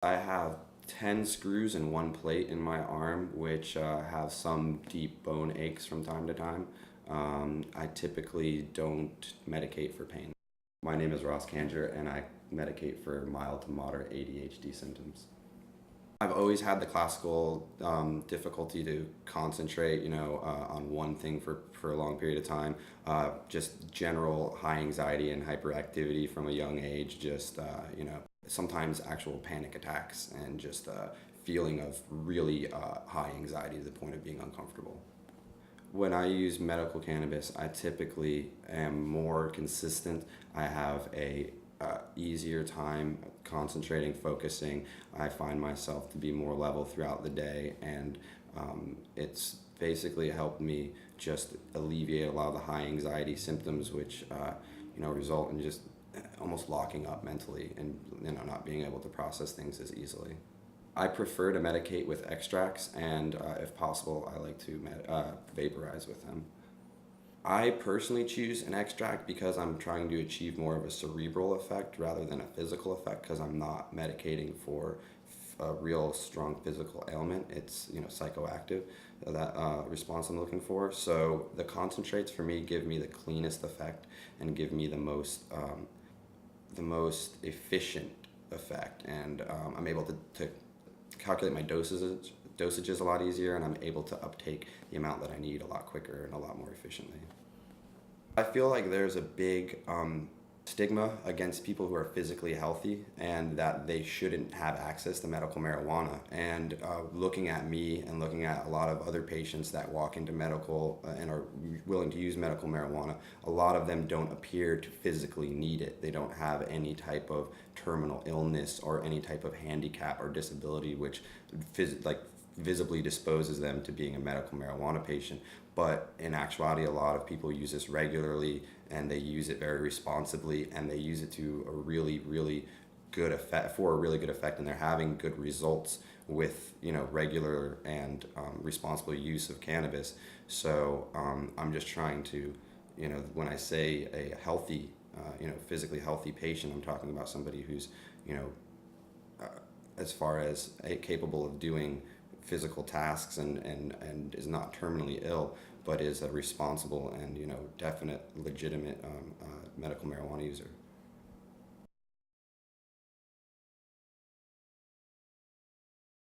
I have 10 screws and one plate in my arm, which have some deep bone aches from time to time. I typically don't medicate for pain. My name is Ross Kanger, and I medicate for mild to moderate ADHD symptoms. I've always had the classical difficulty to concentrate, on one thing for a long period of time. Just general high anxiety and hyperactivity from a young age. Sometimes actual panic attacks and just a feeling of really high anxiety to the point of being uncomfortable. When I use medical cannabis, I typically am more consistent. I have a easier time concentrating, focusing. I find myself to be more level throughout the day, and it's basically helped me just alleviate a lot of the high anxiety symptoms, which result in just almost locking up mentally and not being able to process things as easily. I prefer to medicate with extracts, and if possible, I like to vaporize with them. I personally choose an extract because I'm trying to achieve more of a cerebral effect rather than a physical effect, because I'm not medicating for a real strong physical ailment. It's psychoactive, that response I'm looking for. So the concentrates for me give me the cleanest effect and give me the most efficient effect, and I'm able to calculate my dosages a lot easier, and I'm able to uptake the amount that I need a lot quicker and a lot more efficiently. I feel like there's a big stigma against people who are physically healthy and that they shouldn't have access to medical marijuana. And looking at me and looking at a lot of other patients that walk into medical and are willing to use medical marijuana, a lot of them don't appear to physically need it. They don't have any type of terminal illness or any type of handicap or disability which visibly disposes them to being a medical marijuana patient. But in actuality, a lot of people use this regularly, and they use it very responsibly, and they use it to a really, really good effect, for a really good effect, and they're having good results with regular and responsible use of cannabis. So I'm just trying to, when I say a healthy, physically healthy patient, I'm talking about somebody who's, as far as capable of doing physical tasks and is not terminally ill, but is a responsible and definite legitimate medical marijuana user.